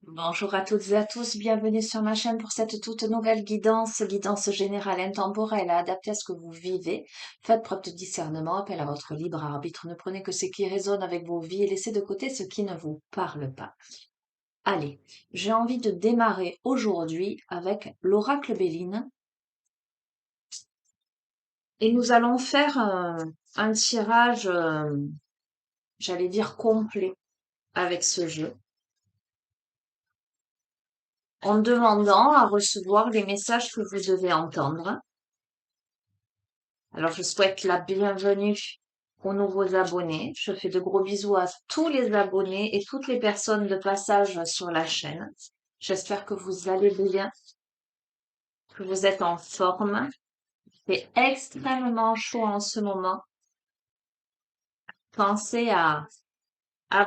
Bonjour à toutes et à tous, bienvenue sur ma chaîne pour cette toute nouvelle guidance générale intemporelle adaptée à ce que vous vivez. Faites preuve de discernement, appel à votre libre arbitre, ne prenez que ce qui résonne avec vos vies et laissez de côté ce qui ne vous parle pas. Allez, j'ai envie de démarrer aujourd'hui avec l'oracle Béline et nous allons faire un tirage, j'allais dire complet avec ce jeu, en demandant à recevoir les messages que vous devez entendre. Alors, je souhaite la bienvenue aux nouveaux abonnés. Je fais de gros bisous à tous les abonnés et toutes les personnes de passage sur la chaîne. J'espère que vous allez bien, que vous êtes en forme. C'est extrêmement chaud en ce moment. Pensez à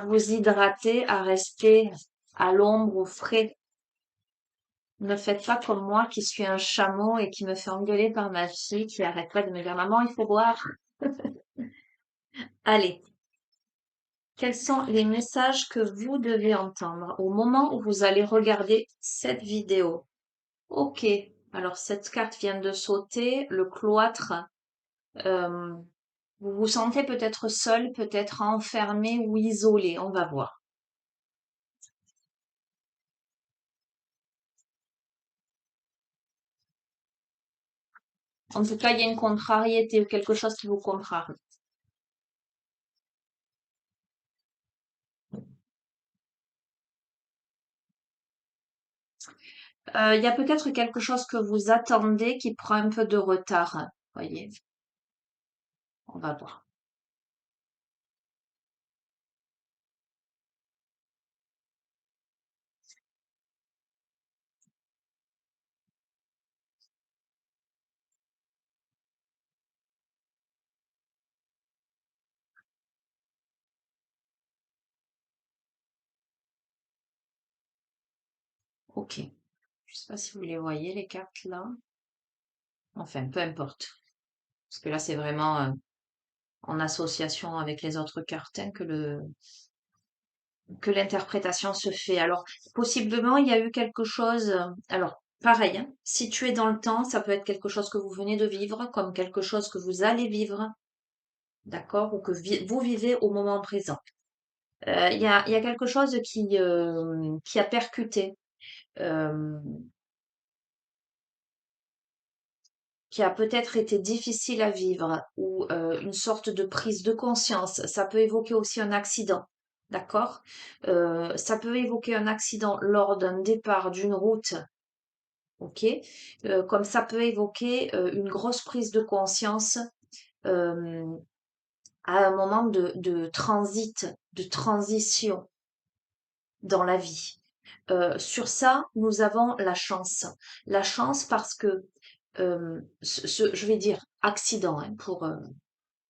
vous hydrater, à rester à l'ombre, au frais. Ne faites pas comme moi qui suis un chameau et qui me fait engueuler par ma fille qui arrête pas de me dire maman, il faut boire. Allez, quels sont les messages que vous devez entendre au moment où vous allez regarder cette vidéo? Ok, alors cette carte vient de sauter, le cloître. Euh, vous vous sentez peut-être seul, peut-être enfermé ou isolé, on va voir. En tout cas, il y a une contrariété ou quelque chose qui vous contrarie. Il y a peut-être quelque chose que vous attendez qui prend un peu de retard. Voyez, on va voir. Ok. Je sais pas si vous les voyez, les cartes là. Enfin, peu importe. Parce que là, c'est vraiment en association avec les autres cartes hein, que l'interprétation se fait. Alors, possiblement, il y a eu quelque chose. Alors, pareil, hein, situé dans le temps, ça peut être quelque chose que vous venez de vivre, comme quelque chose que vous allez vivre, d'accord, ou que vous vivez au moment présent. Il y a quelque chose qui a percuté, euh, qui a peut-être été difficile à vivre, ou une sorte de prise de conscience. Ça peut évoquer aussi un accident. D'accord? Ça peut évoquer un accident lors d'un départ d'une route, ok? Comme ça peut évoquer une grosse prise de conscience euh, à un moment de transit, de transition dans la vie. Sur ça, nous avons la chance. La chance parce que, je vais dire accident hein,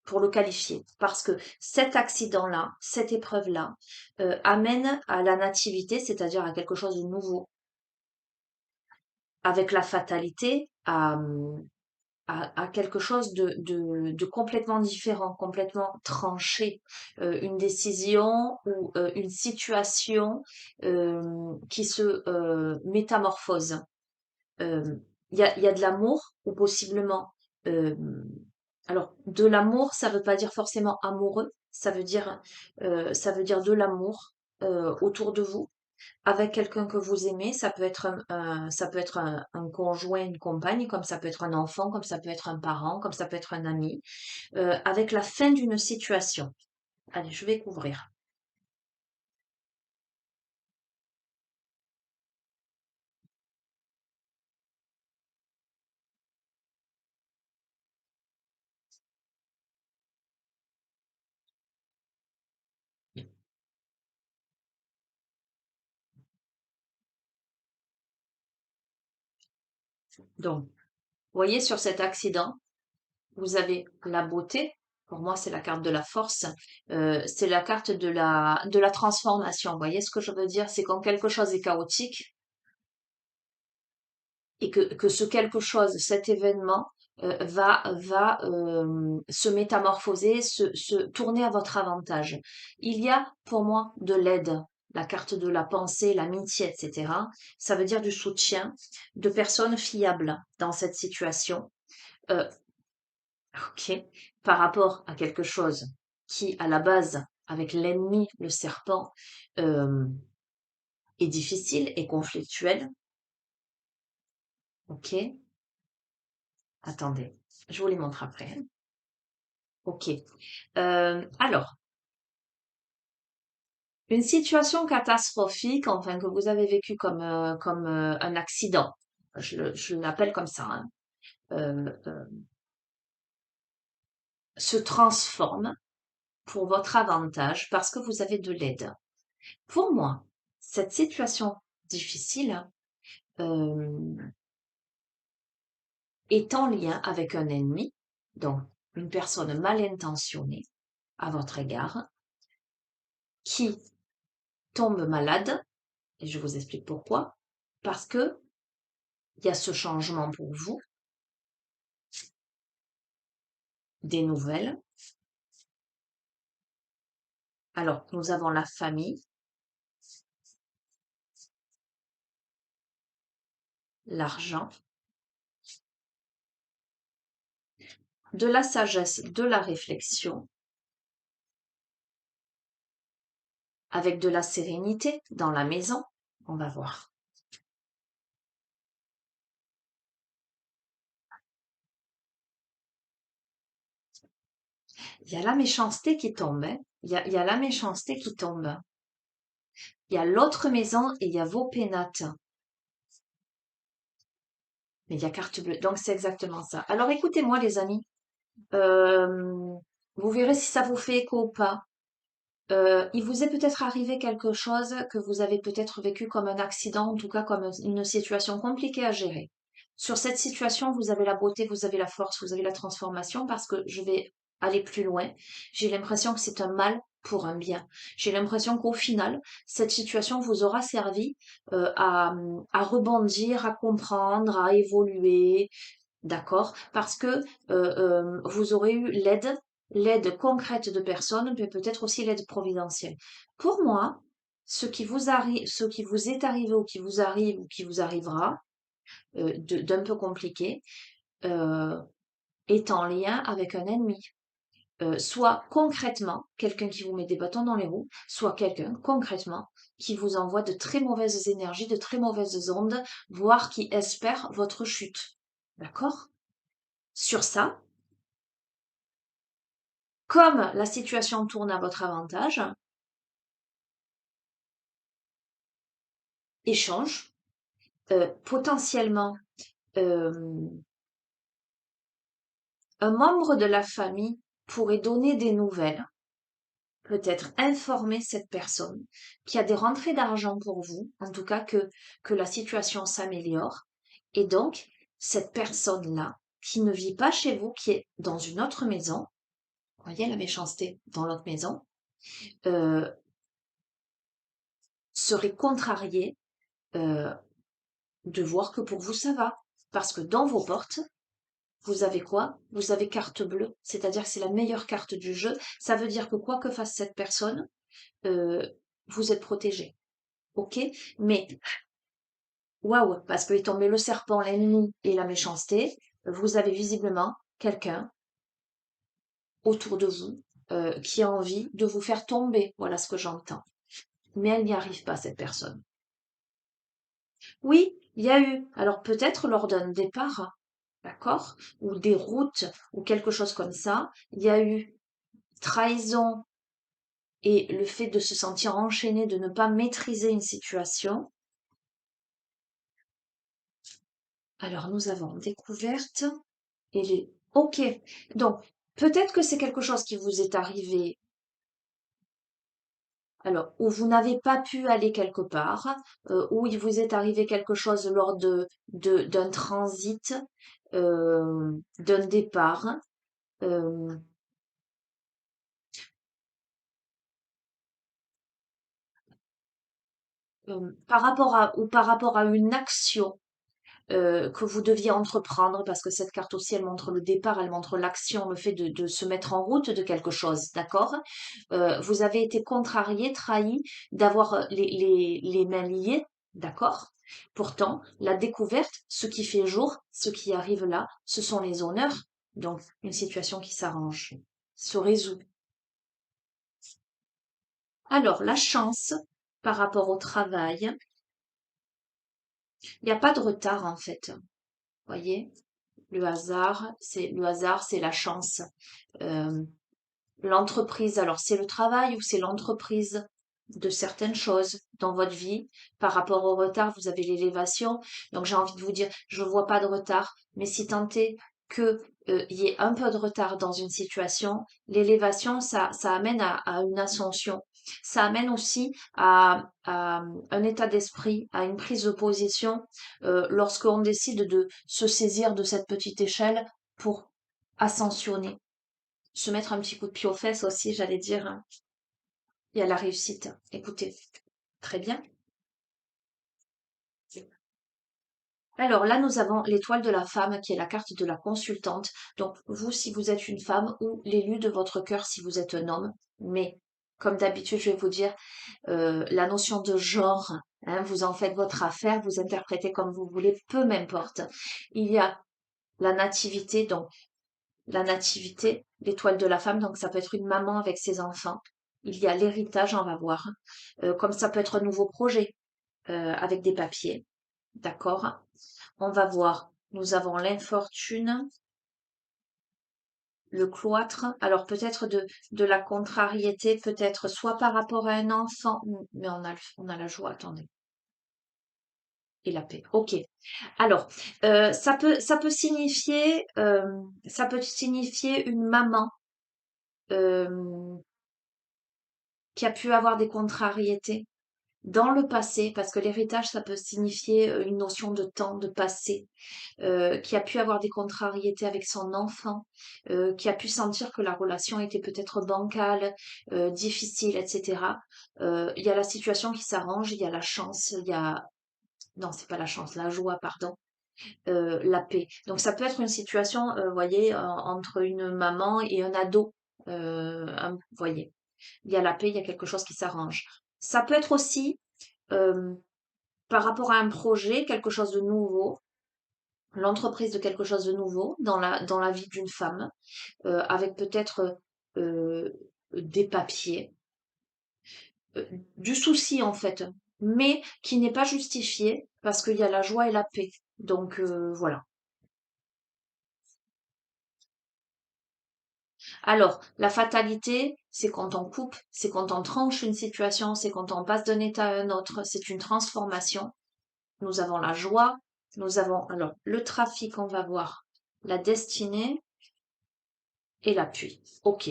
pour le qualifier, parce que cet accident-là, cette épreuve-là, amène à la nativité, c'est-à-dire à quelque chose de nouveau, avec la fatalité, à quelque chose de complètement différent, complètement tranché, une décision ou une situation qui se métamorphose. Il y a de l'amour ou possiblement. euh, alors, de l'amour, ça veut pas dire forcément amoureux, ça veut dire de l'amour autour de vous avec quelqu'un que vous aimez. Ça peut être un conjoint, une compagne, comme ça peut être un enfant, comme ça peut être un parent, comme ça peut être un ami, avec la fin d'une situation. Allez, je vais couvrir. Donc, vous voyez, sur cet accident, vous avez la beauté. Pour moi, c'est la carte de la force. C'est la carte de la transformation. Vous voyez ce que je veux dire? C'est quand quelque chose est chaotique et que ce quelque chose, cet événement, va se métamorphoser, se tourner à votre avantage. Il y a pour moi de l'aide. la carte de la pensée, l'amitié, etc. Ça veut dire du soutien de personnes fiables dans cette situation. Euh, ok, par rapport à quelque chose qui, à la base, avec l'ennemi, le serpent, euh, est difficile et conflictuel. Ok, attendez, je vous les montre après. Ok, alors, une situation catastrophique, enfin que vous avez vécue comme un accident, je l'appelle comme ça, hein, euh, euh, se transforme pour votre avantage parce que vous avez de l'aide. Pour moi, cette situation difficile euh, est en lien avec un ennemi, donc une personne mal intentionnée à votre égard, qui tombe malade, et je vous explique pourquoi, parce que il y a ce changement pour vous, des nouvelles. Alors, nous avons la famille, l'argent, de la sagesse, de la réflexion, avec de la sérénité dans la maison. On va voir. Il y a la méchanceté qui tombe, hein. Il y a la méchanceté qui tombe. Il y a l'autre maison et il y a vos pénates. Mais il y a carte bleue. Donc, c'est exactement ça. Alors, écoutez-moi, les amis. Euh, vous verrez si ça vous fait écho ou pas. Il vous est peut-être arrivé quelque chose que vous avez peut-être vécu comme un accident, en tout cas comme une situation compliquée à gérer. Sur cette situation, vous avez la beauté, vous avez la force, vous avez la transformation parce que je vais aller plus loin. J'ai l'impression que c'est un mal pour un bien. J'ai l'impression qu'au final, cette situation vous aura servi à rebondir, à comprendre, à évoluer, d'accord? Parce que vous aurez eu l'aide concrète de personnes, mais peut-être aussi l'aide providentielle. Pour moi, ce qui vous arrive, ce qui vous est arrivé ou qui vous arrive ou qui vous arrivera, d'un peu compliqué, euh, est en lien avec un ennemi. Soit concrètement quelqu'un qui vous met des bâtons dans les roues, soit quelqu'un concrètement qui vous envoie de très mauvaises énergies, de très mauvaises ondes, voire qui espère votre chute. D'accord? Sur ça, comme la situation tourne à votre avantage, échange, potentiellement euh, un membre de la famille pourrait donner des nouvelles, peut-être informer cette personne qui a des rentrées d'argent pour vous, en tout cas que la situation s'améliore. Et donc, cette personne-là, qui ne vit pas chez vous, qui est dans une autre maison, vous voyez la méchanceté dans l'autre maison, euh, serait contrariée euh, de voir que pour vous ça va. Parce que dans vos portes, vous avez quoi? Vous avez carte bleue, c'est-à-dire que c'est la meilleure carte du jeu. Ça veut dire que quoi que fasse cette personne, euh, vous êtes protégé. Ok? Mais waouh, parce qu'il est tombé le serpent, l'ennemi et la méchanceté, vous avez visiblement quelqu'un autour de vous qui a envie de vous faire tomber. Voilà ce que j'entends. Mais elle n'y arrive pas, cette personne. Oui, il y a eu. Alors peut-être lors d'un départ, d'accord? Ou des routes ou quelque chose comme ça, il y a eu trahison et le fait de se sentir enchaîné, de ne pas maîtriser une situation. Alors nous avons découverte et les... Ok, donc peut-être que c'est quelque chose qui vous est arrivé, alors où vous n'avez pas pu aller quelque part, où il vous est arrivé quelque chose lors d'un transit, d'un départ. euh, par rapport à ou par rapport à une action que vous deviez entreprendre, parce que cette carte aussi, elle montre le départ, elle montre l'action, le fait de se mettre en route de quelque chose, d'accord? Vous avez été contrarié, trahi, d'avoir les mains liées, d'accord? Pourtant, la découverte, ce qui fait jour, ce qui arrive là, ce sont les honneurs. Donc, une situation qui s'arrange, se résout. Alors, la chance par rapport au travail, il n'y a pas de retard en fait. Voyez, le hasard, c'est la chance. Euh, L'entreprise, alors c'est le travail ou c'est l'entreprise de certaines choses dans votre vie. Par rapport au retard, vous avez l'élévation. Donc j'ai envie de vous dire, je ne vois pas de retard, mais si tant est que y ait un peu de retard dans une situation, l'élévation, ça amène à une ascension. Ça amène aussi à un état d'esprit, à une prise de position lorsqu'on décide de se saisir de cette petite échelle pour ascensionner, se mettre un petit coup de pied aux fesses aussi, j'allais dire, hein. Il y a la réussite. Écoutez, très bien. Alors là, nous avons l'étoile de la femme qui est la carte de la consultante. Donc vous, si vous êtes une femme, ou l'élu de votre cœur si vous êtes un homme. Mais comme d'habitude, je vais vous dire, la notion de genre, hein, vous en faites votre affaire, vous interprétez comme vous voulez, peu m'importe. Il y a la nativité, donc la nativité, l'étoile de la femme, donc ça peut être une maman avec ses enfants. Il y a l'héritage, on va voir. Comme ça peut être un nouveau projet avec des papiers. D'accord? On va voir. Nous avons l'infortune, le cloître. Alors peut-être de la contrariété, peut-être soit par rapport à un enfant, mais on a la joie, attendez. Et la paix. Ok. Alors, ça peut signifier une maman euh, qui a pu avoir des contrariétés dans le passé, parce que l'héritage, ça peut signifier une notion de temps, de passé, qui a pu avoir des contrariétés avec son enfant, qui a pu sentir que la relation était peut-être bancale, difficile, etc. Il y a la situation qui s'arrange, il y a la chance, il y a... Non, c'est pas la chance, la joie, pardon. La paix. Donc ça peut être une situation, vous voyez, entre une maman et un ado. Vous voyez, il y a la paix, il y a quelque chose qui s'arrange. Ça peut être aussi euh, par rapport à un projet, quelque chose de nouveau, l'entreprise de quelque chose de nouveau dans la vie d'une femme, avec peut-être euh, des papiers, euh, du souci en fait, mais qui n'est pas justifié parce qu'il y a la joie et la paix. Donc voilà. Alors, la fatalité, c'est quand on coupe, c'est quand on tranche une situation, c'est quand on passe d'un état à un autre, c'est une transformation. Nous avons la joie, nous avons alors le trafic, on va voir la destinée et l'appui. Ok.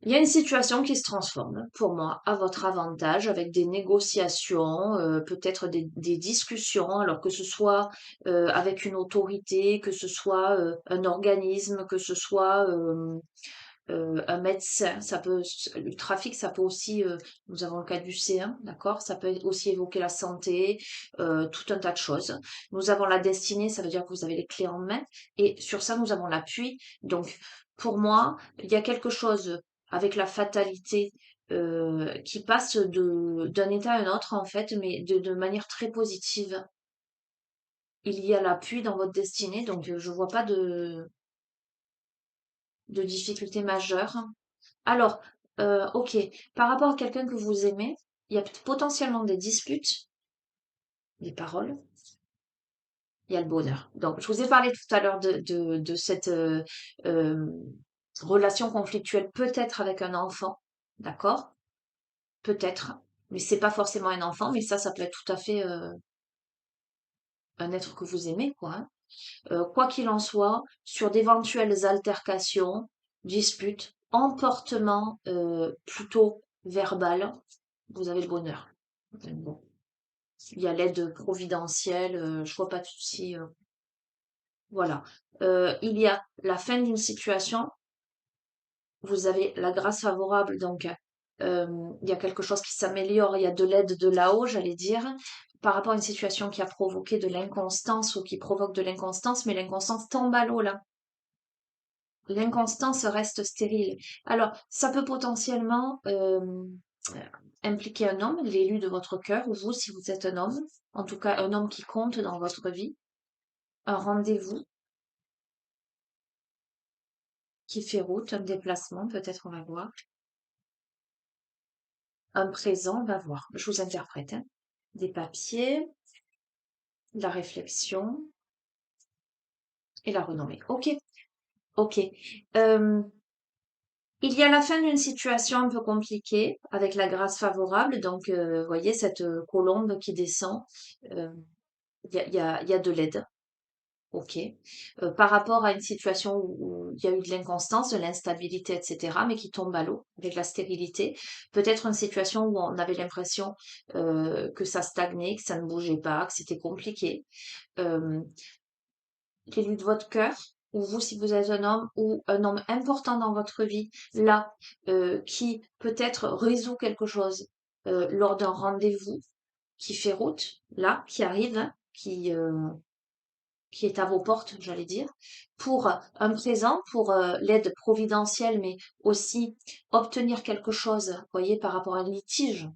Il y a une situation qui se transforme, pour moi, à votre avantage, avec des négociations, peut-être des discussions, alors que ce soit avec une autorité, que ce soit un organisme, que ce soit un médecin, le trafic, ça peut aussi, nous avons le cas du C1, d'accord? Ça peut aussi évoquer la santé, tout un tas de choses. Nous avons la destinée, ça veut dire que vous avez les clés en main, et sur ça, nous avons l'appui. Donc, pour moi, il y a quelque chose avec la fatalité qui passe d'un état à un autre, en fait, mais de manière très positive. Il y a l'appui dans votre destinée, donc je vois pas de difficultés majeures. Alors, ok, par rapport à quelqu'un que vous aimez, il y a potentiellement des disputes, des paroles, il y a le bonheur. Donc, je vous ai parlé tout à l'heure de cette euh, relation conflictuelle, peut-être avec un enfant, d'accord? Peut-être, mais c'est pas forcément un enfant, mais ça peut être tout à fait un être que vous aimez, quoi, hein. Quoi qu'il en soit, sur d'éventuelles altercations, disputes, emportements plutôt verbal, vous avez le bonheur. Bon, il y a l'aide providentielle, je vois pas de souci. Voilà. Il y a la fin d'une situation, vous avez la grâce favorable, donc il y a quelque chose qui s'améliore, il y a de l'aide de là-haut, j'allais dire. par rapport à une situation qui a provoqué de l'inconstance ou qui provoque de l'inconstance, mais l'inconstance tombe à l'eau là. L'inconstance reste stérile. Alors, ça peut potentiellement impliquer un homme, l'élu de votre cœur, ou vous si vous êtes un homme, en tout cas un homme qui compte dans votre vie, un rendez-vous qui fait route, un déplacement, peut-être on va voir, un présent, on va voir. Je vous interprète, hein. Des papiers, la réflexion et la renommée. Ok, ok. Euh, il y a la fin d'une situation un peu compliquée avec la grâce favorable. Donc, vous voyez cette colombe qui descend. euh, il y a de l'aide. Ok. Par rapport à une situation où il y a eu de l'inconstance, de l'instabilité, etc., mais qui tombe à l'eau avec la stérilité. Peut-être une situation où on avait l'impression que ça stagnait, que ça ne bougeait pas, que c'était compliqué. Euh, L'élu de votre cœur, ou vous si vous êtes un homme, ou un homme important dans votre vie, là, qui peut-être résout quelque chose lors d'un rendez-vous qui fait route, là, qui arrive, hein, qui est à vos portes, j'allais dire, pour un présent, pour l'aide providentielle, mais aussi obtenir quelque chose, vous voyez, par rapport à un litige.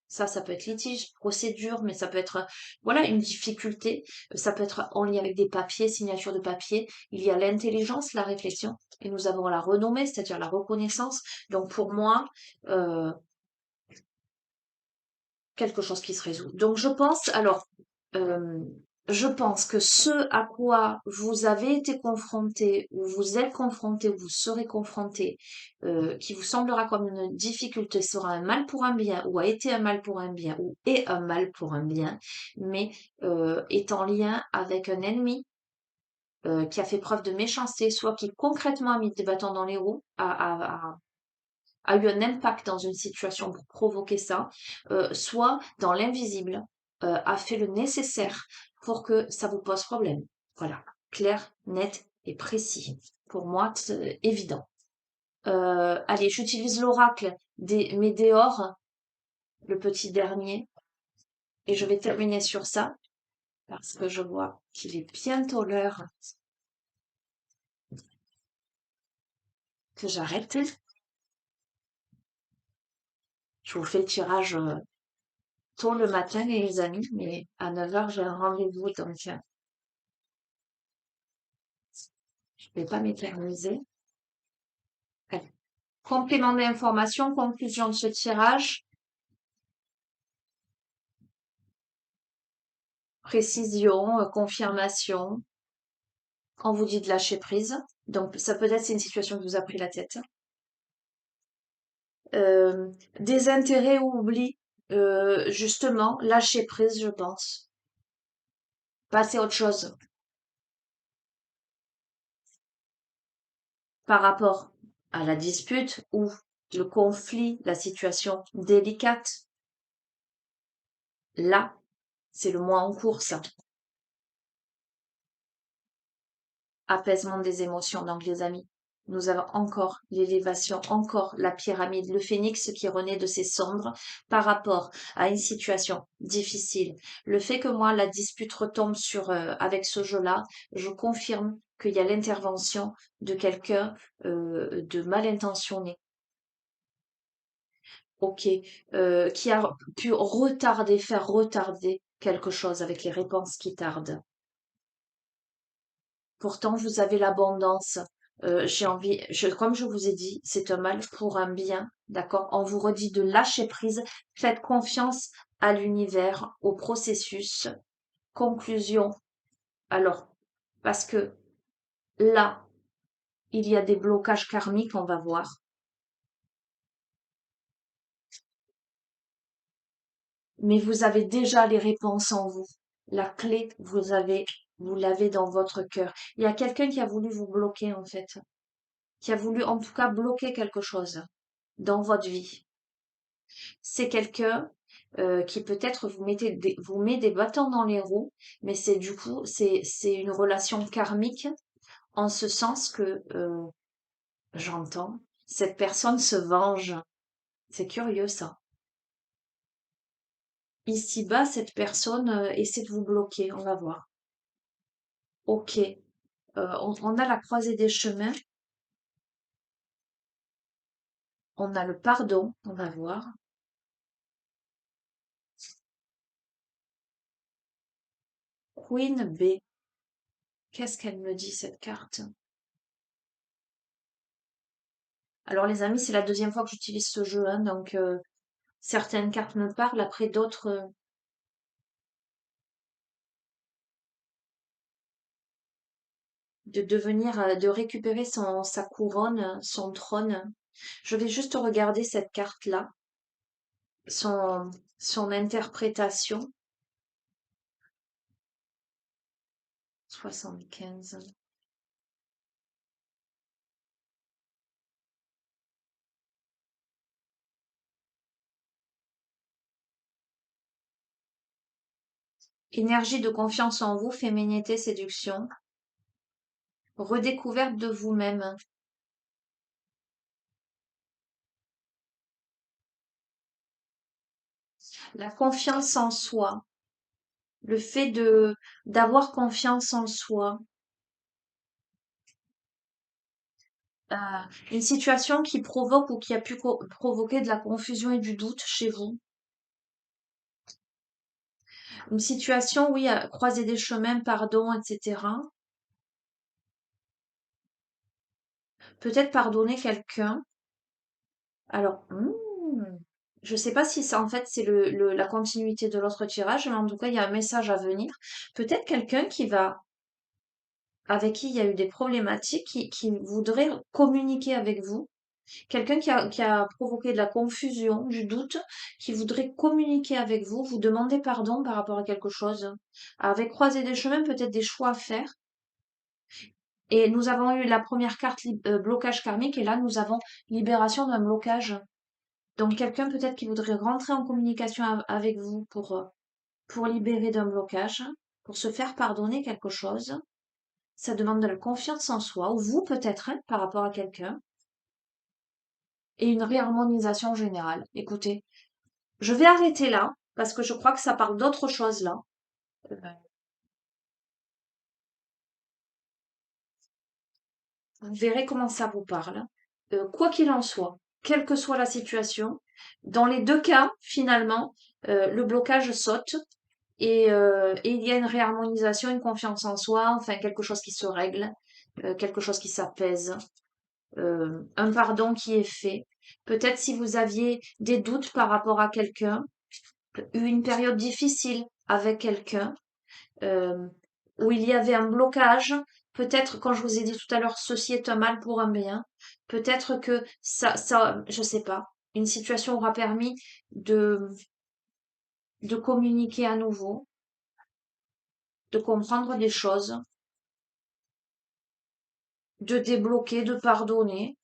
Ça peut être litige, procédure, mais ça peut être, voilà, une difficulté. Ça peut être en lien avec des papiers, signature de papier. Il y a l'intelligence, la réflexion, et nous avons la renommée, c'est-à-dire la reconnaissance. Donc pour moi, euh, quelque chose qui se résout. Donc euh, je pense que ce à quoi vous avez été confronté, ou vous êtes confronté, ou vous serez confronté, qui vous semblera comme une difficulté, sera un mal pour un bien, ou a été un mal pour un bien, ou est un mal pour un bien, mais est en lien avec un ennemi qui a fait preuve de méchanceté, soit qui concrètement a mis des bâtons dans les roues, a eu un impact dans une situation pour provoquer ça, soit dans l'invisible, a fait le nécessaire pour que ça vous pose problème. Voilà, clair, net et précis. Pour moi, c'est évident. Allez, j'utilise l'oracle des Médéors, le petit dernier, et je vais terminer sur ça, parce que je vois qu'il est bientôt l'heure que j'arrête. Je vous fais le tirage tôt le matin, les amis, mais à 9 heures, j'ai un rendez-vous, donc je ne vais pas m'éterniser. Allez. Complément d'information, conclusion de ce tirage, précision, confirmation. On vous dit de lâcher prise. Donc, ça peut être c'est une situation qui vous a pris la tête. Euh, Désintérêt ou oubli, justement, lâcher prise, je pense. Passer à autre chose par rapport à la dispute ou le conflit, la situation délicate. Là, c'est le mois en cours, ça. Apaisement des émotions. Donc, les amis, nous avons encore l'élévation, encore la pyramide, le phénix qui renaît de ses cendres par rapport à une situation difficile. Le fait que moi, la dispute retombe avec ce jeu-là, je confirme qu'il y a l'intervention de quelqu'un de mal intentionné. Ok, qui a pu retarder, faire retarder quelque chose avec les réponses qui tardent. Pourtant, vous avez l'abondance. J'ai envie, comme je vous ai dit, c'est un mal pour un bien, d'accord? On vous redit de lâcher prise, faites confiance à l'univers, au processus. Conclusion. Alors, parce que là, il y a des blocages karmiques, on va voir. Mais vous avez déjà les réponses en vous. La clé, vous l'avez dans votre cœur. Il y a quelqu'un qui a voulu vous bloquer, en fait, qui a voulu en tout cas bloquer quelque chose dans votre vie. C'est quelqu'un qui peut-être vous met des bâtons dans les roues, mais c'est du coup, c'est une relation karmique en ce sens que, j'entends, cette personne se venge. C'est curieux ça. Ici-bas, cette personne essaie de vous bloquer. On va voir. Ok. On a la croisée des chemins. On a le pardon. On va voir. Queen B. Qu'est-ce qu'elle me dit, cette carte? Alors, les amis, c'est la deuxième fois que j'utilise ce jeu, hein, donc certaines cartes me parlent, après d'autres, de devenir, de récupérer sa couronne, son trône. Je vais juste regarder cette carte-là, son, son interprétation. 75. Énergie de confiance en vous, féminité, séduction. Redécouverte de vous-même. La confiance en soi. Le fait d'avoir confiance en soi. Euh, une situation qui provoque ou qui a pu provoquer de la confusion et du doute chez vous. Une situation, oui, à croiser des chemins, pardon, etc. Peut-être pardonner quelqu'un. Alors, je sais pas si ça, en fait, c'est la continuité de l'autre tirage, mais en tout cas, il y a un message à venir. Peut-être quelqu'un avec qui il y a eu des problématiques, qui voudrait communiquer avec vous. Quelqu'un qui a provoqué de la confusion, du doute, qui voudrait communiquer avec vous, vous demander pardon par rapport à quelque chose. Avec croisé des chemins, peut-être des choix à faire. Et nous avons eu la première carte blocage karmique et là nous avons libération d'un blocage. Donc quelqu'un peut-être qui voudrait rentrer en communication avec vous pour libérer d'un blocage, pour se faire pardonner quelque chose. Ça demande de la confiance en soi, ou vous peut-être, hein, par rapport à quelqu'un, et une réharmonisation générale. Écoutez, je vais arrêter là, parce que je crois que ça parle d'autre chose là. Euh, Vous verrez comment ça vous parle. Quoi qu'il en soit, quelle que soit la situation, dans les deux cas, finalement, le blocage saute et il y a une réharmonisation, une confiance en soi, enfin quelque chose qui se règle, quelque chose qui s'apaise, un pardon qui est fait. Peut-être si vous aviez des doutes par rapport à quelqu'un, eu une période difficile avec quelqu'un, euh, où il y avait un blocage. Peut-être, quand je vous ai dit tout à l'heure, ceci est un mal pour un bien. Peut-être que je sais pas, une situation aura permis de communiquer à nouveau, de comprendre des choses, de débloquer, de pardonner,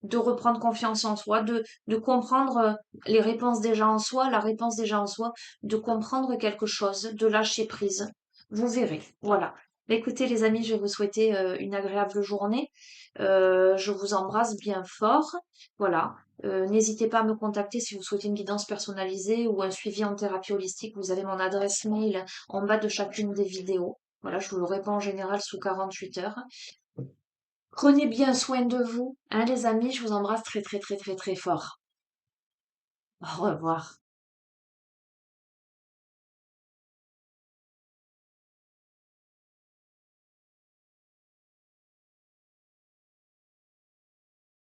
de reprendre confiance en soi, de comprendre les réponses déjà en soi, la réponse déjà en soi, de comprendre quelque chose, de lâcher prise. Vous verrez. Voilà. Écoutez, les amis, je vais vous souhaiter une agréable journée. Je vous embrasse bien fort. Voilà. N'hésitez pas à me contacter si vous souhaitez une guidance personnalisée ou un suivi en thérapie holistique. Vous avez mon adresse mail en bas de chacune des vidéos. Voilà, je vous le réponds en général sous 48 heures. Prenez bien soin de vous, hein, les amis. Je vous embrasse très, très, très, très, très fort. Au revoir.